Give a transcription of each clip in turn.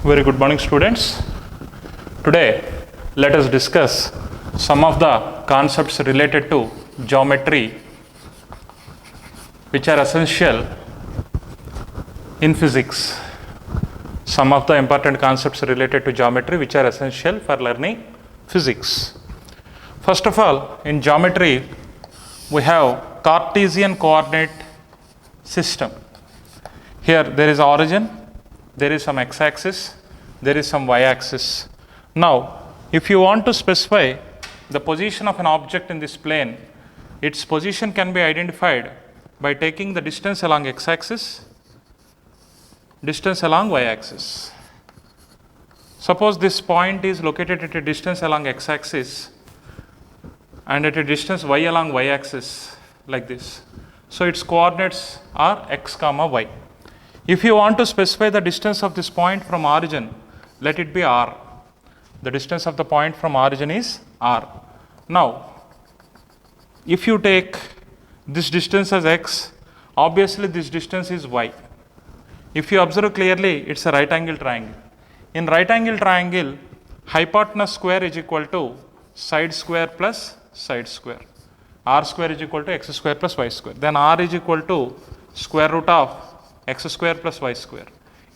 Very good morning, students. Today, let us discuss some of the concepts related to geometry which are essential in physics. Some of the important concepts related to geometry which are essential for learning physics. First of all, in geometry, we have Cartesian coordinate system. Here there is origin, there is some x-axis, there is some y-axis. Now, if you want to specify the position of an object in this plane, its position can be identified by taking the distance along x-axis, distance along y-axis. Suppose this point is located at a distance along x-axis and at a distance y along y-axis like this. So its coordinates are x comma y. If you want to specify the distance of this point from origin, let it be r. The distance of the point from origin is r. Now, if you take this distance as x, obviously this distance is y. If you observe clearly, it's a right angle triangle. In right angle triangle, hypotenuse square is equal to side square plus side square. R square is equal to x square plus y square. Then r is equal to square root of x square plus y square.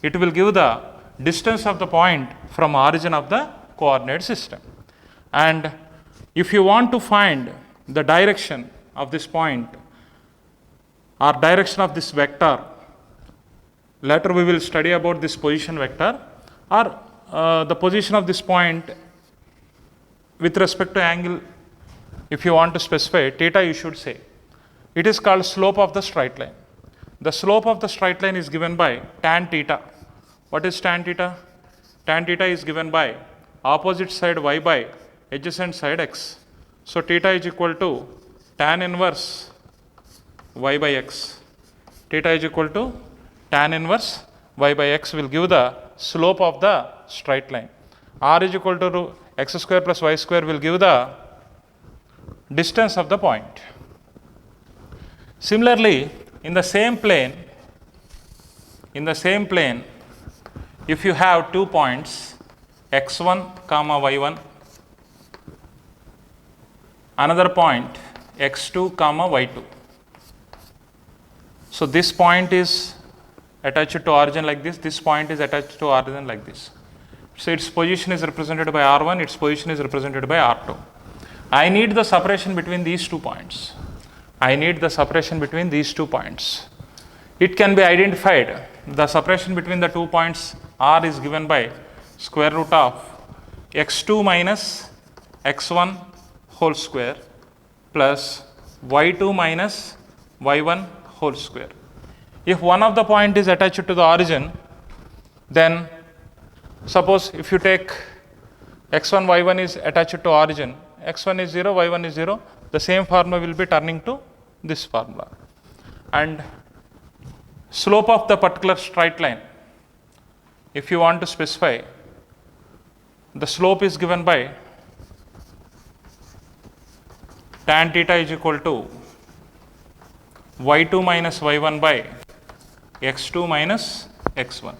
It will give the distance of the point from origin of the coordinate system. And if you want to find the direction of this point or direction of this vector, later we will study about this position vector or the position of this point with respect to angle. If you want to specify theta, you should say. It is called slope of the straight line. The slope of the straight line is given by tan theta. What is tan theta? Tan theta is given by opposite side y by adjacent side x. So theta is equal to tan inverse y by x. Theta is equal to tan inverse y by x will give the slope of the straight line. R is equal to x square plus y square will give the distance of the point. Similarly, in the same plane, if you have 2 points x1 comma y1, another point x2 comma y2. So this point is attached to origin like this point is attached to origin like this. So its position is represented by r1, its position is represented by r2. I need the separation between these 2 points. It can be identified. The separation between the 2 points r is given by square root of x2 minus x1 whole square plus y2 minus y1 whole square. If one of the point is attached to the origin, then suppose if you take x1, y1 is attached to origin, x1 is 0, y1 is 0, the same formula will be turning to this formula. And slope of the particular straight line, if you want to specify, the slope is given by tan theta is equal to y2 minus y1 by x2 minus x1.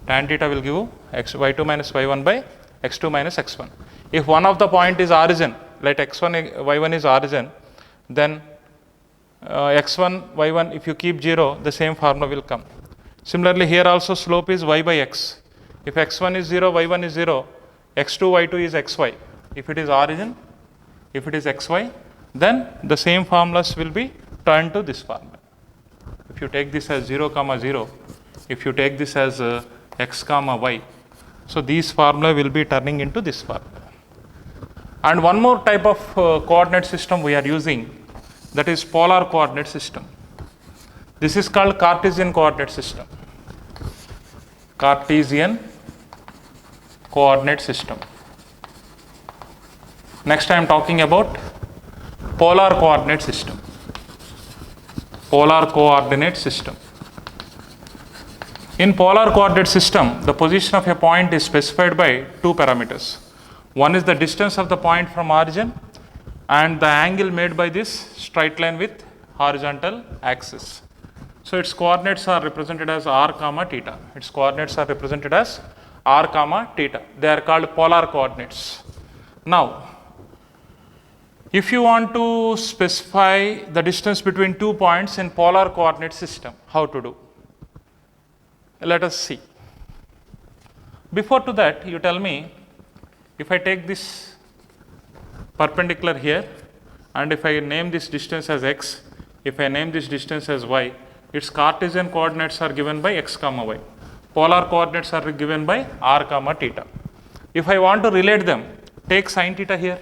Tan theta will give y2 minus y1 by x2 minus x1. If one of the point is origin, like x1, y1 is origin, then x1, y1, if you keep 0, the same formula will come. Similarly, here also slope is y by x. If x1 is 0, y1 is 0, x2, y2 is xy. If it is origin, if it is xy, then the same formulas will be turned to this formula. If you take this as 0, comma 0, if you take this as x, comma y, so these formula will be turning into this formula. And one more type of coordinate system we are using, that is polar coordinate system. This is called Cartesian coordinate system. Cartesian coordinate system. Next I am talking about polar coordinate system. Polar coordinate system. In polar coordinate system, the position of a point is specified by 2 parameters. One is the distance of the point from origin and the angle made by this straight line with horizontal axis. So its coordinates are represented as r comma theta. Its coordinates are represented as r comma theta. They are called polar coordinates. Now, if you want to specify the distance between 2 points in polar coordinate system, how to do? Let us see. Before to that, you tell me, if I take this perpendicular here, and if I name this distance as x, if I name this distance as y, its Cartesian coordinates are given by x comma y. Polar coordinates are given by r comma theta. If I want to relate them, take sin theta here.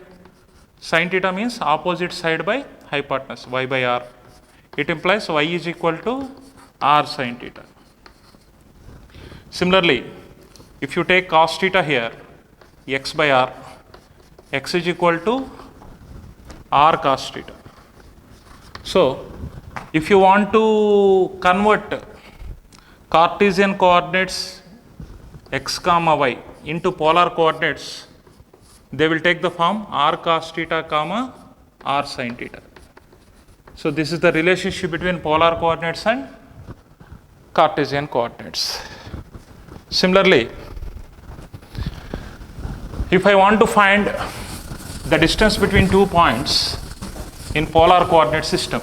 Sin theta means opposite side by hypotenuse, y by r. It implies y is equal to r sin theta. Similarly, if you take cos theta here, x by r, x is equal to r cos theta. So, if you want to convert Cartesian coordinates x comma y into polar coordinates, they will take the form r cos theta comma r sin theta. So, this is the relationship between polar coordinates and Cartesian coordinates. Similarly, if I want to find the distance between 2 points in polar coordinate system,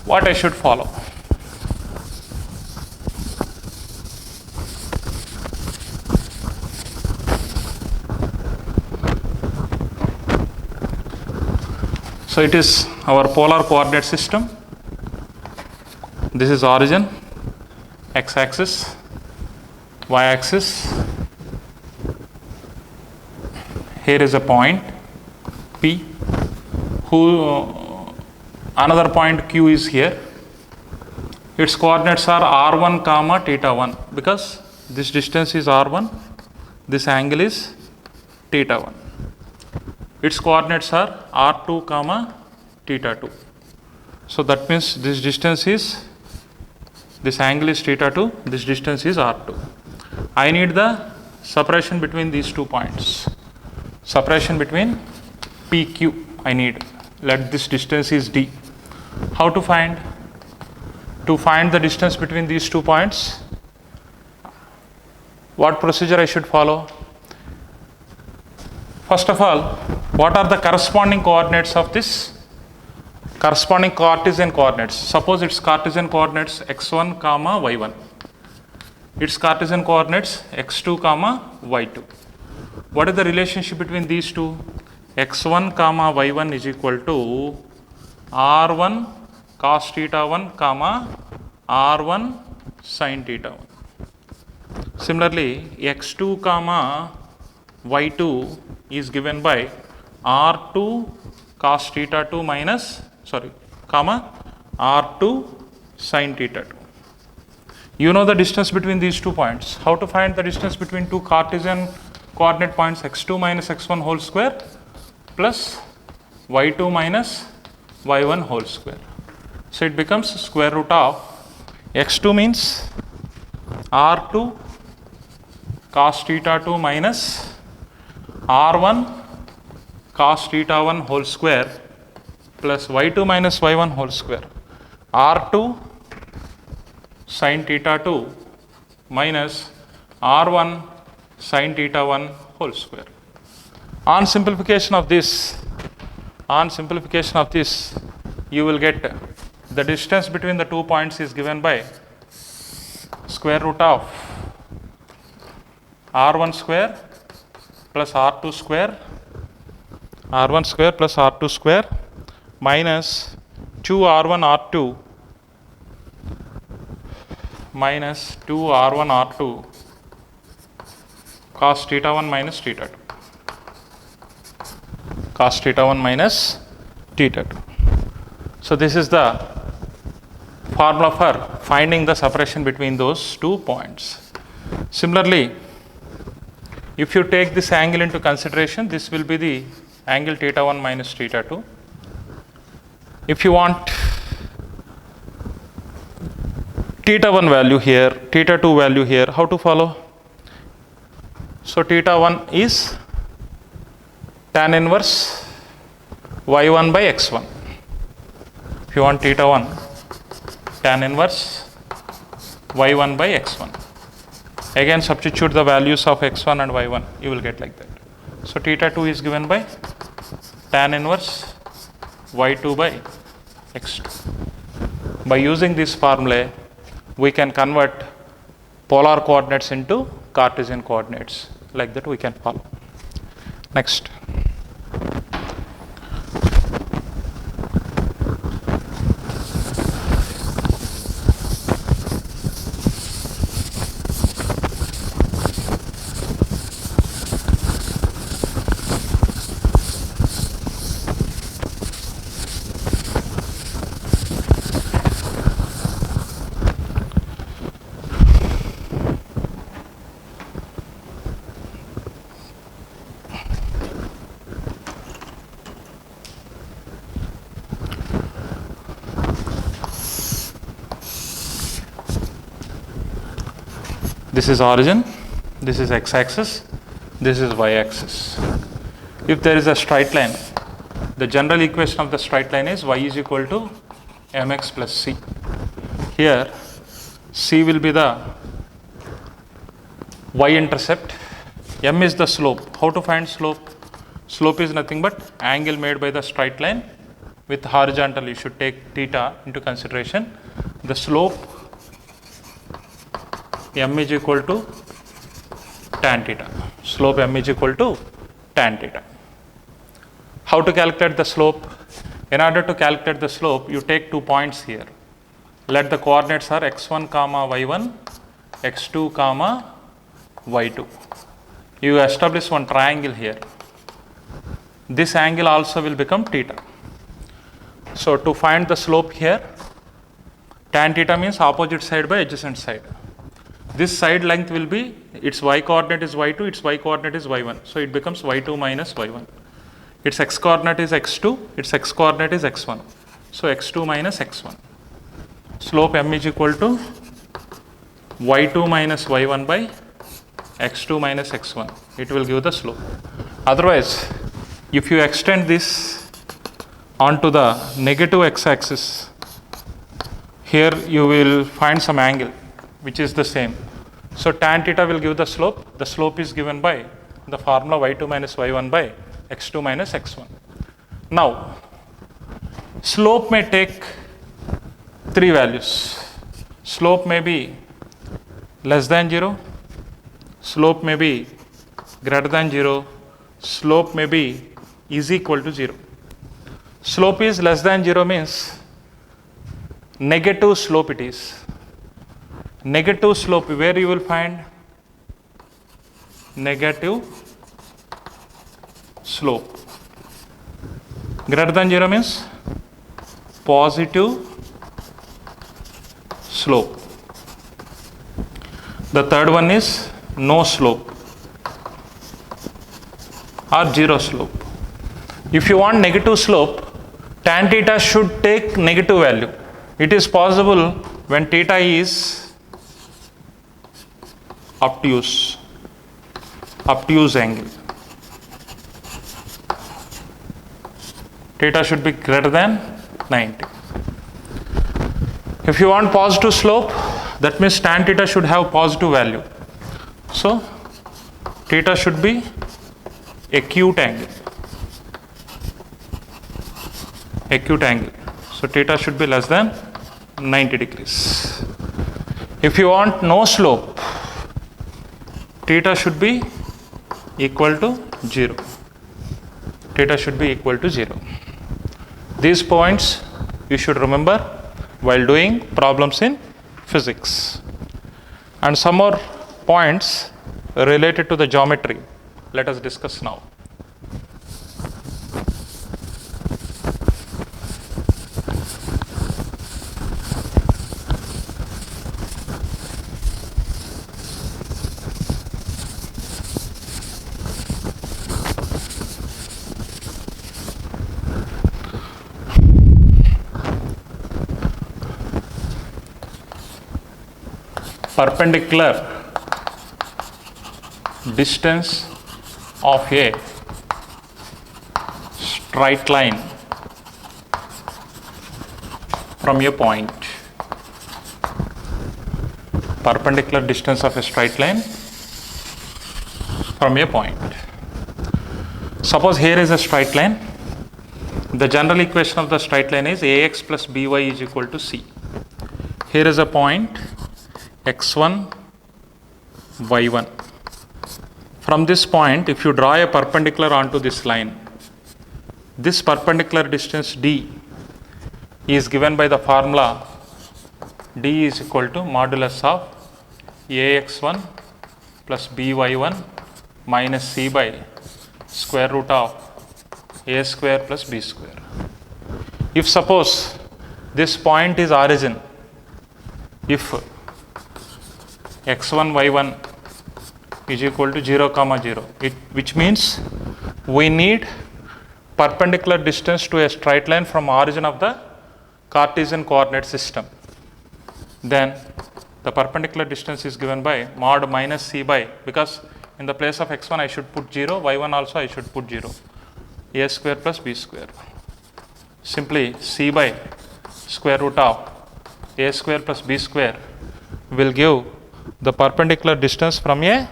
what I should follow? So, it is our polar coordinate system. This is origin, x axis, y axis. Here is a point P, another point Q is here. Its coordinates are r1 comma theta 1, because this distance is r1, this angle is theta 1. Its coordinates are r2 comma theta 2. So, that means this distance is, this angle is theta 2, this distance is r2. I need the separation between these 2 points. Separation between PQ I need. Let this distance is d. How to find? To find the distance between these 2 points, what procedure I should follow? First of all, what are the corresponding coordinates of this? Corresponding Cartesian coordinates. Suppose its Cartesian coordinates x1 comma y1. Its Cartesian coordinates x2 comma y2. What is the relationship between these two? x1 comma y1 is equal to r1 cos theta 1 comma r1 sin theta 1. Similarly, x2 comma y2 is given by r2 cos theta 2 minus, comma r2 sin theta 2. You know the distance between these 2 points. How to find the distance between 2 Cartesian coordinate points? x2 minus x1 whole square plus y2 minus y1 whole square. So, it becomes square root of x2 means r2 cos theta 2 minus r1 cos theta 1 whole square plus y2 minus y1 whole square, r2 sin theta 2 minus r1 sin theta 1 whole square. On simplification of this, you will get the distance between the 2 points is given by square root of r1 square plus r2 square, r1 square plus r2 square minus 2r1 r2 minus 2r1 r2 cos theta 1 minus theta 2. Cos theta 1 minus theta 2. So, this is the formula for finding the separation between those 2 points. Similarly, if you take this angle into consideration, this will be the angle theta 1 minus theta 2. If you want theta 1 value here, theta 2 value here, how to follow? So, theta 1 is tan inverse y1 by x1. If you want theta 1, tan inverse y1 by x1. Again substitute the values of x1 and y1, you will get like that. So theta 2 is given by tan inverse y2 by x2. By using this formula, we can convert polar coordinates into Cartesian coordinates. Like that we can follow. Next. This is origin, this is x-axis, this is y-axis. If there is a straight line, the general equation of the straight line is y is equal to mx plus c. Here c will be the y-intercept, m is the slope. How to find slope? Slope is nothing but angle made by the straight line with horizontal. You should take theta into consideration. The slope m is equal to tan theta. Slope m is equal to tan theta. How to calculate the slope? In order to calculate the slope, you take 2 points here. Let the coordinates are x1 comma y1, x2 comma y2. You establish one triangle here. This angle also will become theta. So to find the slope here, tan theta means opposite side by adjacent side. This side length will be, its y coordinate is y2, its y coordinate is y1. So it becomes y2 minus y1. Its x coordinate is x2, its x coordinate is x1. So x2 minus x1. Slope m is equal to y2 minus y1 by x2 minus x1. It will give the slope. Otherwise, if you extend this onto the negative x-axis, here you will find some angle which is the same. So tan theta will give the slope. The slope is given by the formula y2 minus y1 by x2 minus x1. Now, slope may take 3 values. Slope may be less than 0, slope may be greater than 0, slope may be is equal to 0. Slope is less than 0 means negative slope it is. Negative slope, where you will find negative slope. Greater than 0 means positive slope. The third one is no slope or 0 slope. If you want negative slope, tan theta should take negative value. It is possible when theta is obtuse angle. Theta should be greater than 90. If you want positive slope, that means tan theta should have positive value. So theta should be acute angle. Acute angle. So theta should be less than 90 degrees. If you want no slope, theta should be equal to 0. Theta should be equal to 0. These points you should remember while doing problems in physics. And some more points related to the geometry. Let us discuss now. Perpendicular distance of a straight line from a point. perpendicular distance of a straight line from a point. Suppose here is a straight line. The general equation of the straight line is ax plus by is equal to c. Here is a point x1, y1. From this point, if you draw a perpendicular onto this line, this perpendicular distance d is given by the formula d is equal to modulus of ax1 plus by1 minus c by square root of a square plus b square. If suppose this point is origin, if x1 y1 is equal to 0 comma 0, which means we need perpendicular distance to a straight line from origin of the Cartesian coordinate system. Then the perpendicular distance is given by mod minus c by, because in the place of x1 I should put 0, y1 also I should put 0, a square plus b square. Simply c by square root of a square plus b square will give the perpendicular distance from a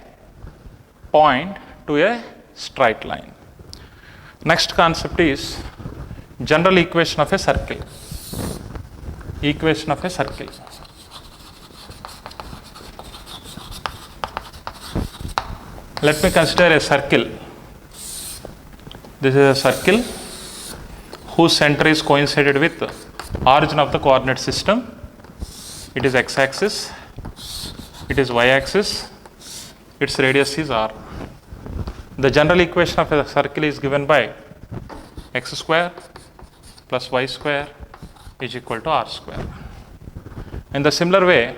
point to a straight line. Next concept is general equation of a circle. Equation of a circle. Let me consider a circle. This is a circle whose center is coincided with the origin of the coordinate system. It is x-axis, it is y-axis, its radius is r. The general equation of a circle is given by x square plus y square is equal to r square. In the similar way,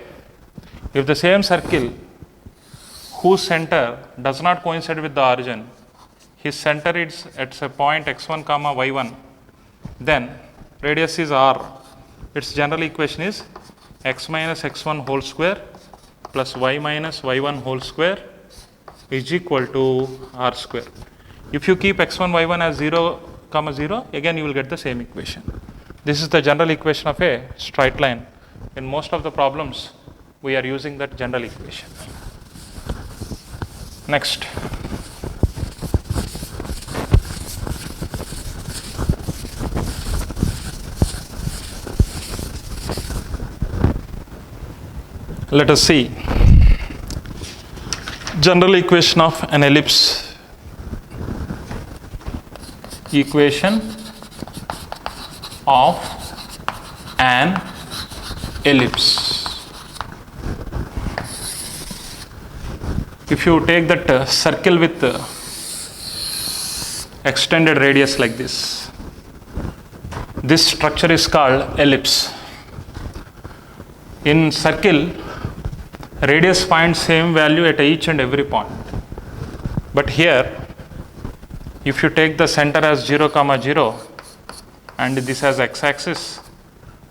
if the same circle whose center does not coincide with the origin, his center is at a point x1 comma y1, then radius is r. Its general equation is x minus x1 whole square plus y minus y1 whole square is equal to r square. If you keep x1 y1 as 0 comma 0, again you will get the same equation. This is the general equation of a straight line. In most of the problems we are using that general equation. Next, let us see general equation of an ellipse. Equation of an ellipse. If you take that circle with extended radius like this structure is called ellipse. In circle, radius finds same value at each and every point. But here, if you take the center as 0 comma 0 and this as x-axis,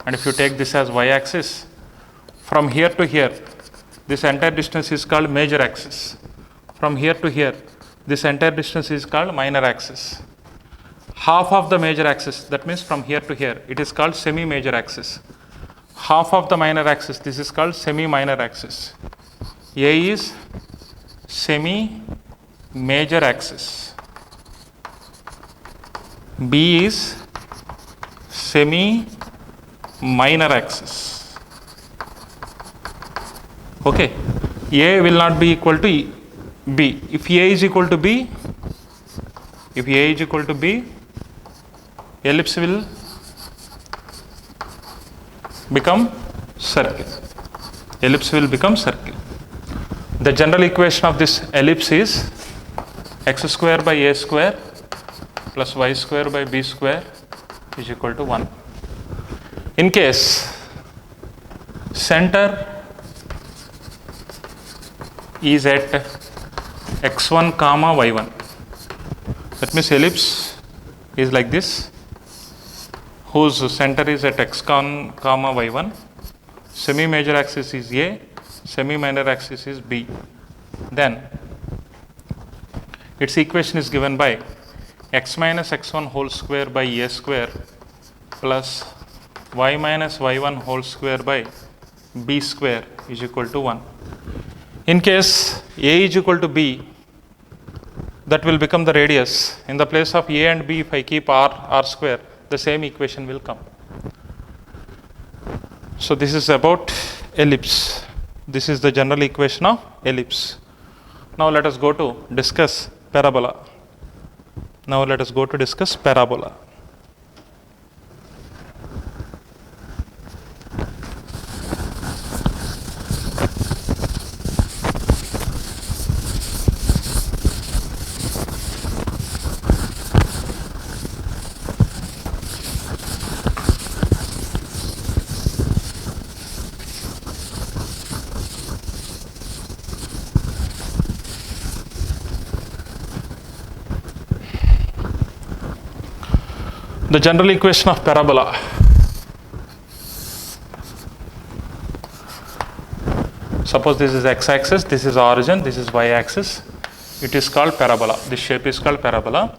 and if you take this as y-axis, from here to here, this entire distance is called major axis. From here to here, this entire distance is called minor axis. Half of the major axis, that means from here to here, it is called semi-major axis. Half of the minor axis, this is called semi-minor axis. A is semi-major axis. B is semi-minor axis. Okay, A will not be equal to B. If A is equal to B, ellipse will become circle. Ellipse will become circle. The general equation of this ellipse is x square by a square plus y square by b square is equal to 1. In case center is at x1 comma y1, that means ellipse is like this, whose center is at x comma y1, semi-major axis is A, semi-minor axis is B. Then its equation is given by x minus x1 whole square by a square plus y minus y1 whole square by b square is equal to 1. In case A is equal to B, that will become the radius. In the place of A and B, if I keep r square, the same equation will come. So this is about ellipse. This is the general equation of ellipse. Now let us go to discuss parabola. The general equation of parabola. Suppose this is x-axis, this is origin, this is y-axis. It is called parabola. This shape is called parabola.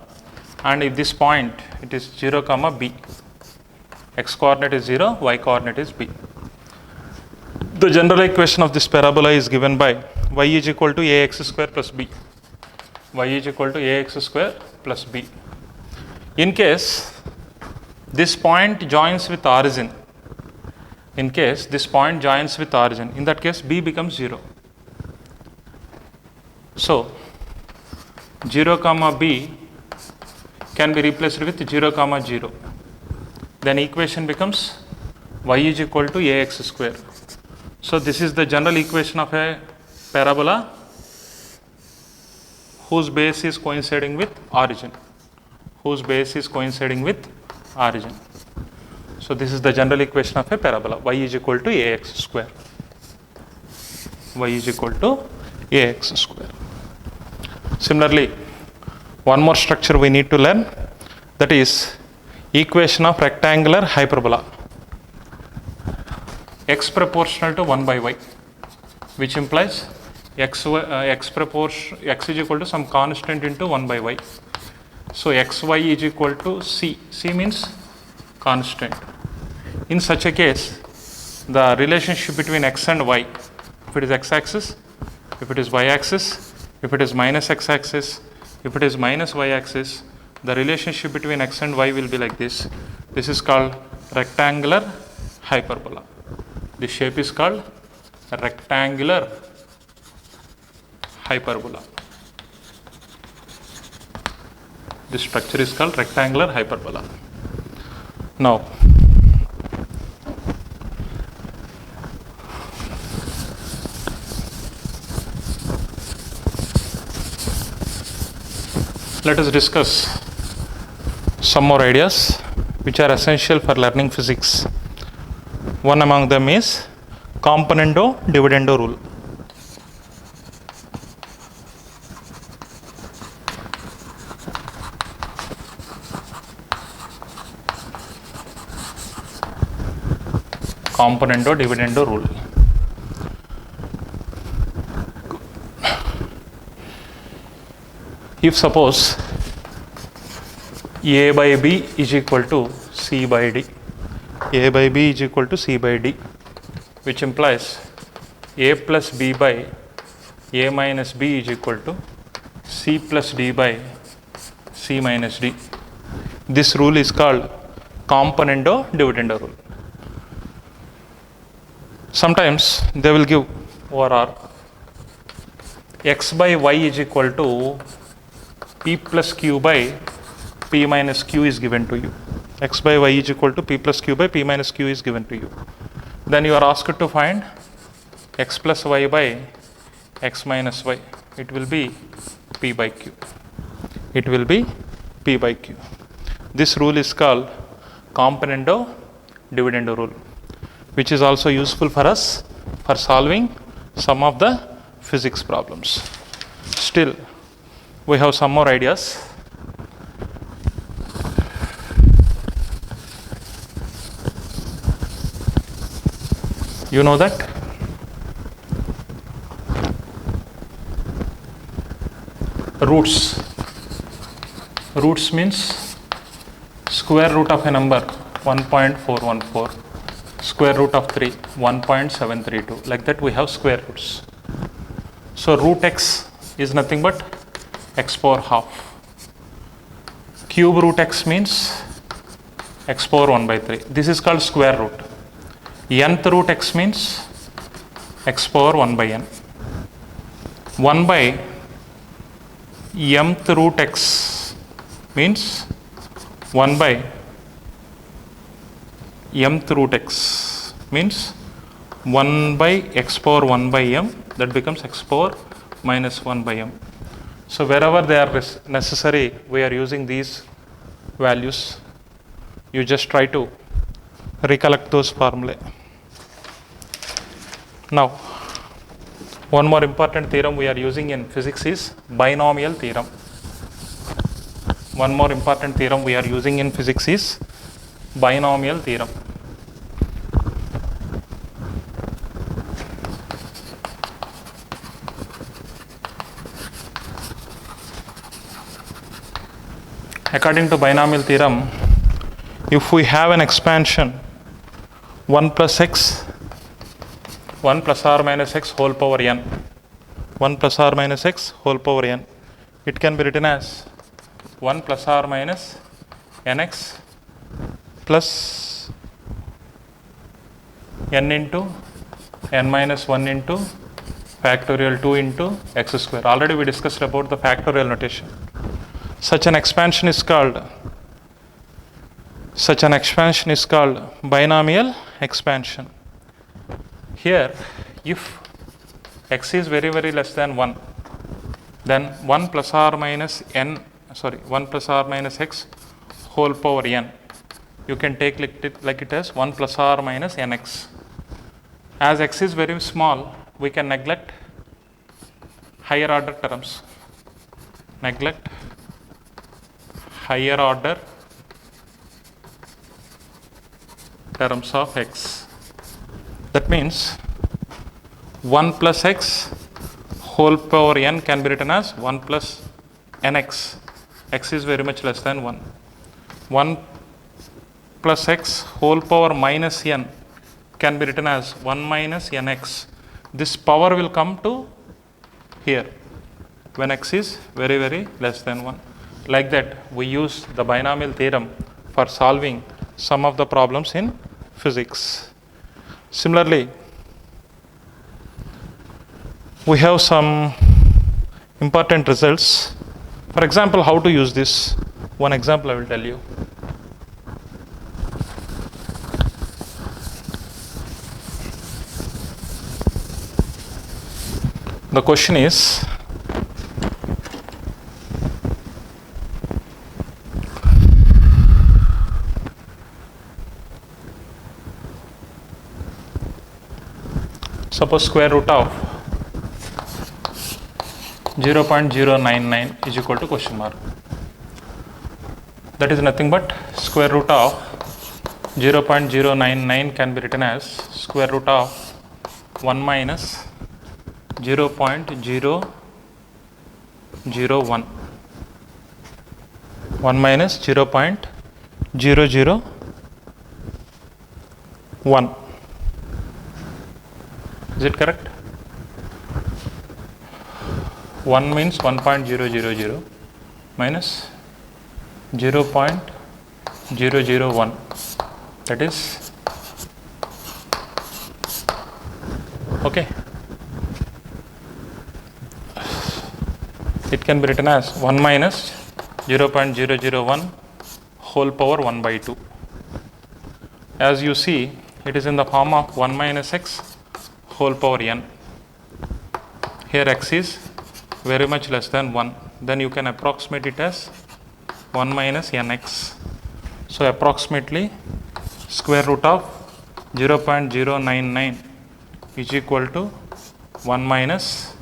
And if this point, it is 0, b. X coordinate is 0, y coordinate is b. The general equation of this parabola is given by y is equal to ax square plus b. Y is equal to ax square plus b. In case this point joins with origin, in that case b becomes 0. So 0, b can be replaced with 0, 0. Then equation becomes y is equal to ax square. So this is the general equation of a parabola whose base is coinciding with origin. So this is the general equation of a parabola. Y is equal to ax square. Similarly, one more structure we need to learn, that is equation of rectangular hyperbola. X proportional to 1 by y, which implies x is equal to some constant into 1 by y. So xy is equal to c. C means constant. In such a case, the relationship between x and y, if it is x-axis, if it is y-axis, if it is minus x-axis, if it is minus y-axis, the relationship between x and y will be like this. This is called rectangular hyperbola. This shape is called rectangular hyperbola. This structure is called rectangular hyperbola. Now, let us discuss some more ideas which are essential for learning physics. One among them is componendo-dividendo rule. Componendo-dividendo rule. If suppose A by B is equal to C by D, which implies A plus B by A minus B is equal to C plus D by C minus D. This rule is called componendo-dividendo rule. Sometimes they will give over R. X by Y is equal to P plus Q by P minus Q is given to you. X by Y is equal to P plus Q by P minus Q is given to you. Then you are asked to find X plus Y by X minus Y. It will be P by Q. This rule is called componendo-dividendo rule, which is also useful for us for solving some of the physics problems. Still, we have some more ideas. You know that? Roots. Roots means square root of a number 1.414, square root of 3 1.732. Like that we have square roots. So root x is nothing but x power half. Cube root x means x power 1 by 3. This is called square root. Nth root x means x power 1 by n. 1 by mth root x means 1 by mth root x means 1 by x power 1 by m, that becomes x power minus 1 by m. So wherever they are necessary, we are using these values. You just try to recollect those formulae. Now, one more important theorem we are using in physics is binomial theorem. One more important theorem we are using in physics is binomial theorem. According to binomial theorem, if we have an expansion 1 plus x, 1 plus or minus x whole power n, 1 plus or minus x whole power n, it can be written as 1 plus or minus nx plus n into n minus 1 into factorial 2 into x square. Already we discussed about the factorial notation. Such an expansion is called binomial expansion. Here, if x is very less than 1, then 1 plus or minus x whole power n, you can take like it as 1 plus or minus nx. As x is very small, we can neglect higher order terms. Neglect higher order terms of x. That means 1 plus x whole power n can be written as 1 plus nx. X is very much less than 1. 1 plus x whole power minus n can be written as 1 minus nx. This power will come to here when x is very less than 1. Like that, we use the binomial theorem for solving some of the problems in physics. Similarly, we have some important results. For example, how to use this? One example I will tell you. The question is, suppose square root of 0.099 is equal to question mark. That is nothing but square root of 0.099 can be written as square root of 1 minus 0.001. 1 minus 0.001. Is it correct? 1 means 1.000 minus 0.001. That is okay. It can be written as 1 minus 0.001 whole power 1 by 2. As you see, it is in the form of 1 minus x whole power n. Here x is very much less than 1. Then you can approximate it as 1 minus nx. So approximately square root of 0.099 is equal to 1 minus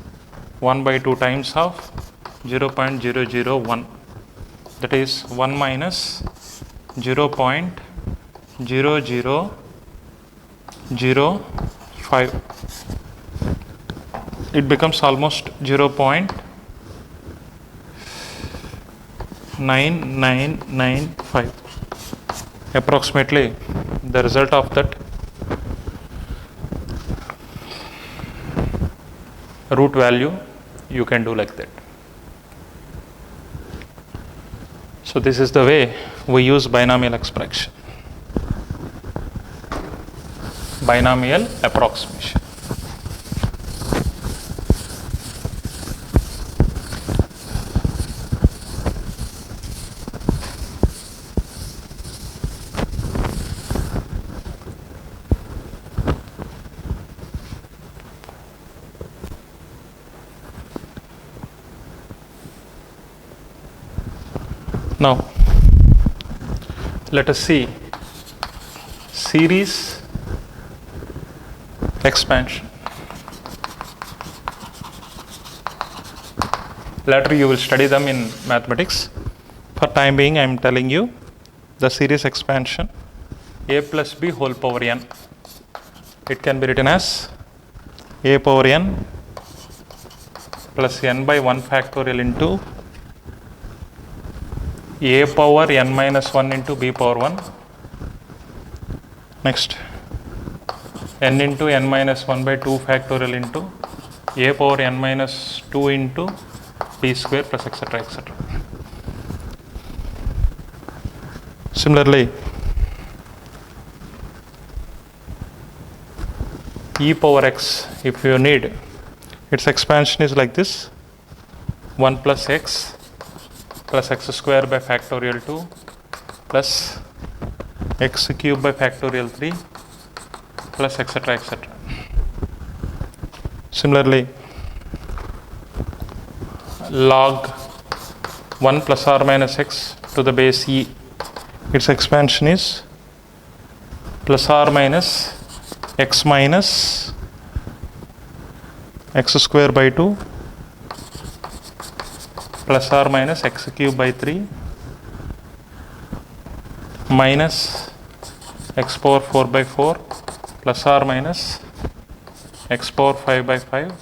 1 by 2 times of 0.001. That is 1 minus 0.0005. It becomes almost 0.9995. Approximately the result of that root value, you can do like that. So this is the way we use binomial expression, binomial approximation. Now, let us see series expansion. Later you will study them in mathematics. For time being, I am telling you the series expansion a plus b whole power n. It can be written as a power n plus n by 1 factorial into a power n minus 1 into b power 1. Next, n into n minus 1 by 2 factorial into a power n minus 2 into b square plus etc. etc. Similarly, e power x, if you need, its expansion is like this: 1 plus x plus x square by factorial 2 plus x cube by factorial 3 plus etc. etc. Similarly, log 1 plus or minus x to the base e, its expansion is plus or minus x minus x square by 2 plus or minus x cube by 3 minus x power 4 by 4 plus or minus x power 5 by 5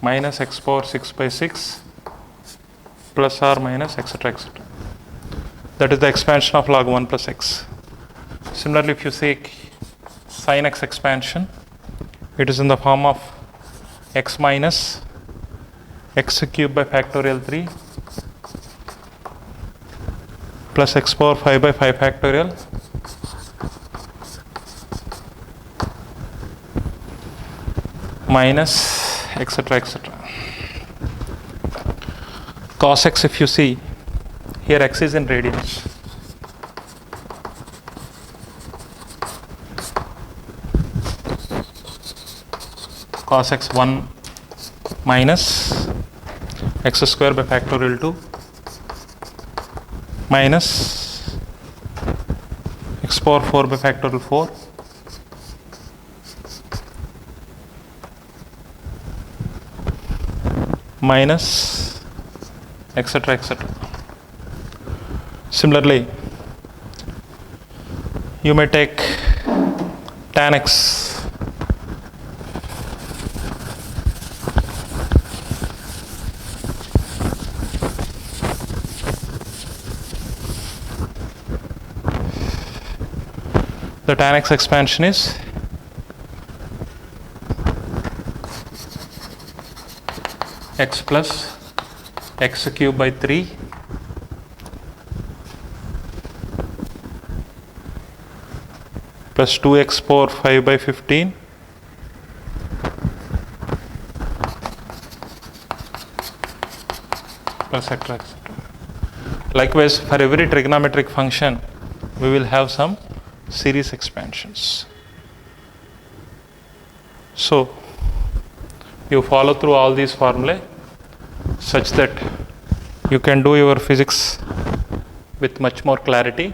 minus x power 6 by 6 plus or minus etc. etc. That is the expansion of log 1 plus x. Similarly, if you take sin x expansion, it is in the form of x minus x cube by factorial 3 plus x power 5 by 5 factorial minus etc. etc. Cos x, if you see, here x is in radians. Cos x 1 minus x square by factorial 2 minus x power 4 by factorial 4 minus etc. etc. Similarly, you may take tan x the tan x expansion is x plus x cube by 3 plus 2x power 5 by 15 plus etc. etc. Likewise, for every trigonometric function, we will have some series expansions. So, you follow through all these formulae such that you can do your physics with much more clarity.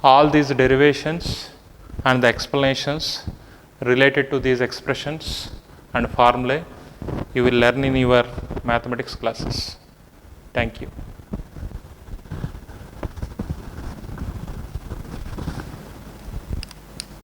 All these derivations and the explanations related to these expressions and formulae you will learn in your mathematics classes. Thank you.